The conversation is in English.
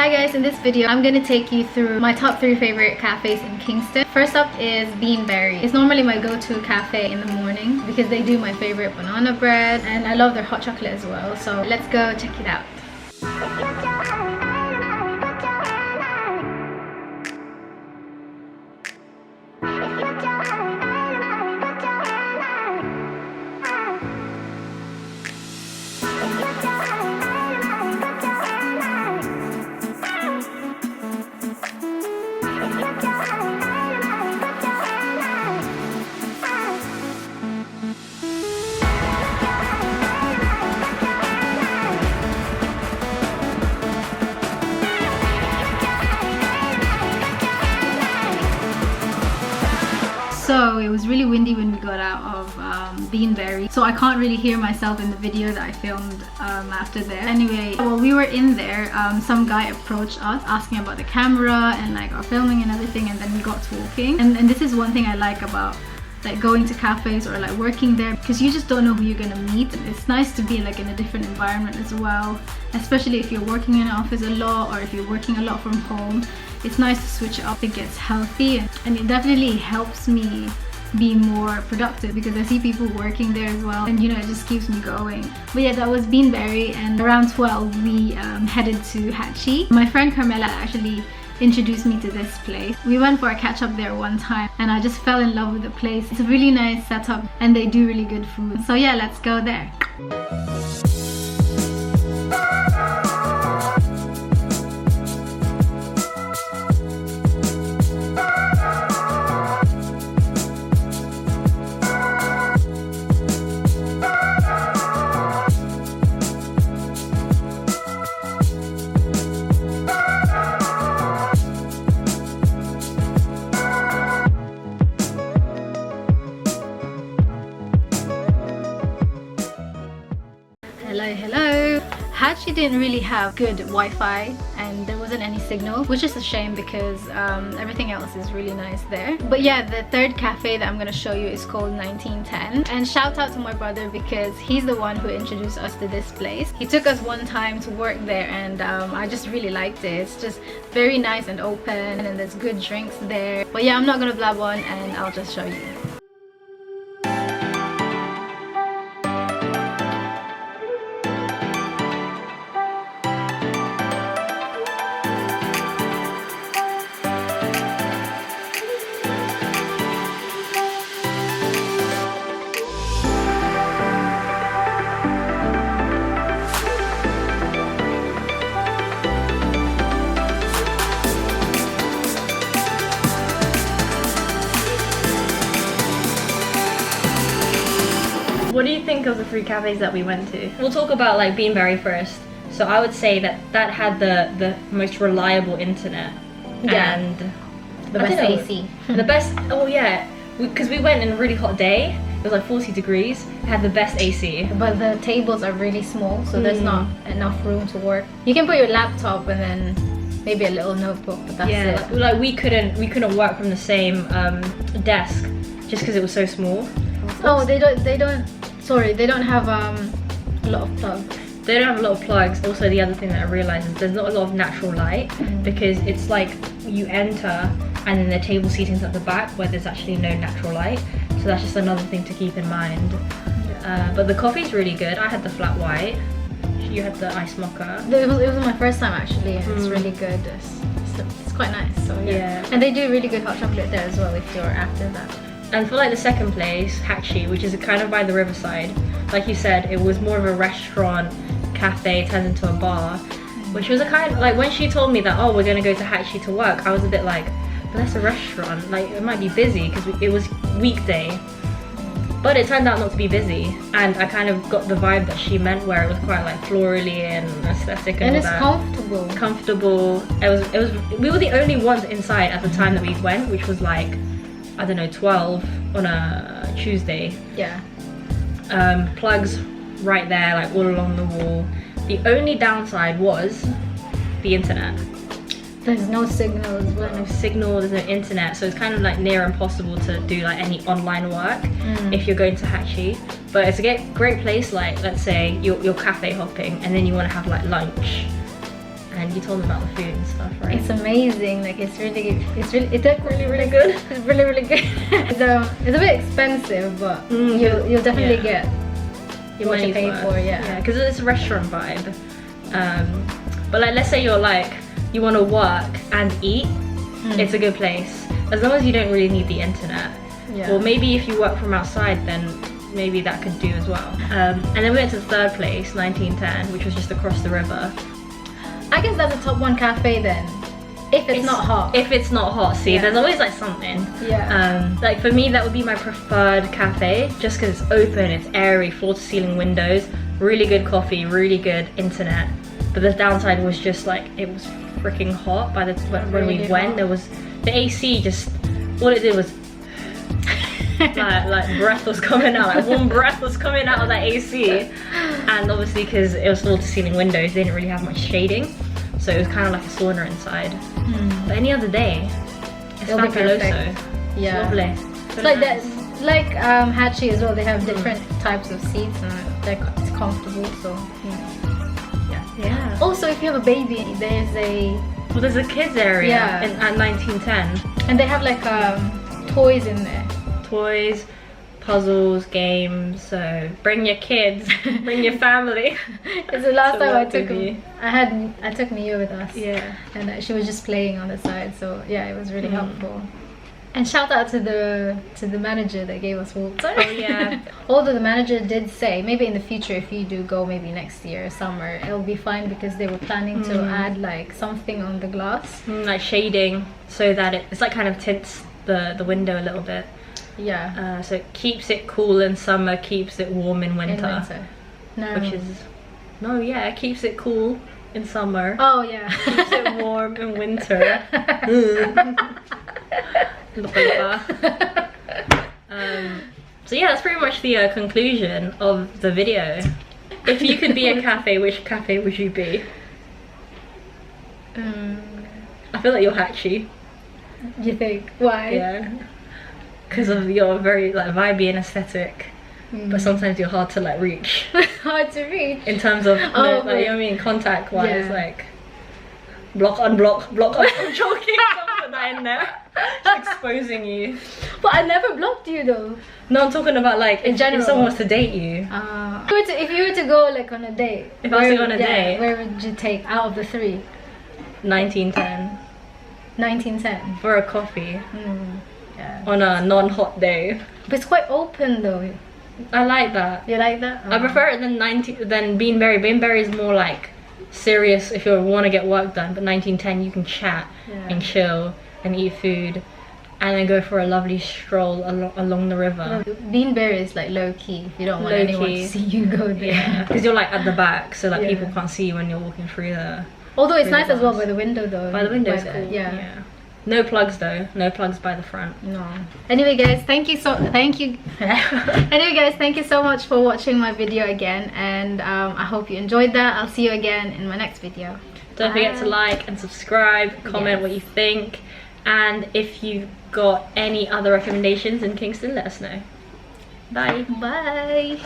Hi guys, in this video I'm going to take you through my top 3 favorite cafes in Kingston. First up is Beanberry. It's normally my go-to cafe in the morning because they do my favorite banana bread and I love their hot chocolate as well. So let's go check it out. So it was really windy when we got out of Beanberry, so I can't really hear myself in the video that I filmed after there. Anyway, while we were in there, some guy approached us asking about the camera and like our filming and everything, and then we got talking. And this is one thing I like about like going to cafes or like working there, because you just don't know who you're gonna meet. It's nice to be like in a different environment as well, especially if you're working in an office a lot or if you're working a lot from home. It's nice to switch it up. It gets healthy and it definitely helps me be more productive because I see people working there as well, and you know, it just keeps me going. But yeah, that was Beanberry, and around 12 we headed to Hachi. My friend Carmela actually introduced me to this place. We went for a catch up there one time and I just fell in love with the place. It's a really nice setup and they do really good food. So yeah, let's go there. Hello. Hachi didn't really have good Wi-Fi and there wasn't any signal, which is a shame because everything else is really nice there. But yeah, the third cafe that I'm going to show you is called 1910, and shout out to my brother because he's the one who introduced us to this place. He took us one time to work there and I just really liked it. It's just very nice and open and there's good drinks there. But yeah, I'm not going to blab on and I'll just show you. What do you think of the 3 cafes that we went to? We'll talk about like Beanberry first. So I would say that had the most reliable internet. Yeah. And The best AC. The best, oh yeah, because we went in a really hot day. It was like 40 degrees. It had the best AC. But the tables are really small, so there's not enough room to work. You can put your laptop and then maybe a little notebook, but that's it. Like we couldn't work from the same desk just because it was so small. Oh, they don't. Sorry, they don't have a lot of plugs. They don't have a lot of plugs. Also, the other thing that I realized is there's not a lot of natural light because it's like you enter and then the table seating's at the back where there's actually no natural light. So that's just another thing to keep in mind. Yeah. But the coffee's really good. I had the flat white. You had the ice mocha. It was my first time actually, and it's really good. It's quite nice. So yeah. And they do really good hot chocolate there as well if you're after that. And for like the second place, Hachi, which is kind of by the riverside, like you said, it was more of a restaurant, cafe turned into a bar, which was a kind of, like when she told me that, oh, we're gonna go to Hachi to work, I was a bit like, but that's a restaurant, like it might be busy because it was weekday. But it turned out not to be busy, and I kind of got the vibe that she meant where it was quite like florally and aesthetic and all that. Comfortable. Comfortable. It was. We were the only ones inside at the time that we went, which was like, I don't know, 12 on a Tuesday. Yeah. Plugs right there, like all along the wall. The only downside was the internet. There's no signal as well. No signal, there's no internet, so it's kind of like near impossible to do like any online work if you're going to Hachi. But it's a great place, like let's say you're cafe hopping and then you want to have like lunch and you told me about the food and stuff, right? It's amazing. Like it's really good. It's really good. It's really good. It's a bit expensive, but you'll definitely get what you pay for. Yeah, because it's a restaurant vibe. But like, let's say you're like, you want to work and eat, it's a good place as long as you don't really need the internet. Yeah. Or maybe if you work from outside, then maybe that could do as well. And then we went to the third place, 1910, which was just across the river. I guess that's a top 1 cafe then, if it's not hot. If it's not hot, see, there's always like something. Yeah. Like for me, that would be my preferred cafe, just because it's open, it's airy, floor to ceiling windows, really good coffee, really good internet. But the downside was just like, it was freaking hot by the when we went. There was the AC, just all it did was like breath was coming out, like warm breath was coming out of that AC. And obviously because it was floor to ceiling windows, they didn't really have much shading, so it was kind of like a sauna inside. But any other day, it's fabuloso. Yeah, it's lovely. It's like that, like Hachi as well. They have different types of seats and it's comfortable. So yeah. Also, if you have a baby, there's a kids area at 1910, and they have like toys in there. Toys, puzzles, games. So bring your kids, bring your family. It's the last time I took Mia with us. Yeah, and she was just playing on the side. So yeah, it was really helpful. And shout out to the manager that gave us water. Oh yeah. Although the manager did say maybe in the future, if you do go maybe next year summer, it'll be fine, because they were planning to add like something on the glass, like shading, so that it's like kind of tints the window a little bit. Yeah. So it keeps it cool in summer, keeps it warm in winter. No. Which is it keeps it cool in summer. Oh yeah. Keeps it warm in winter. So yeah, that's pretty much the conclusion of the video. If you could be a cafe, which cafe would you be? I feel like you're Hachi. You think? Why? Yeah. Because of your very like vibey and aesthetic. But sometimes you're hard to like reach. Hard to reach? In terms of, like, you know what I mean, contact wise, like block, unblock, block, I'm joking, don't put that in there. Just exposing you. But I never blocked you though. No, I'm talking about like in general. If someone was to date you. If you were to go like on a date. If I was to go on a date. Where would you take out of the 3? 1910. 1910. For a coffee. Yeah. On a non-hot day. But it's quite open though. I like that. You like that? I prefer it than Beanberry. Beanberry is more like serious if you want to get work done, but 1910 you can chat and chill and eat food and then go for a lovely stroll along the river. Beanberry is like low-key, if you don't want anyone to see you go there. Yeah, because you're like at the back, so like people can't see you when you're walking through the... Although it's nice as well by the window though. By the window is cool. Yeah. No plugs though. No plugs by the front. No. Anyway guys, thank you so much for watching my video again, and I hope you enjoyed that. I'll see you again in my next video. Don't forget to like and subscribe, comment what you think, and if you've got any other recommendations in Kingston, let us know. Bye. Bye.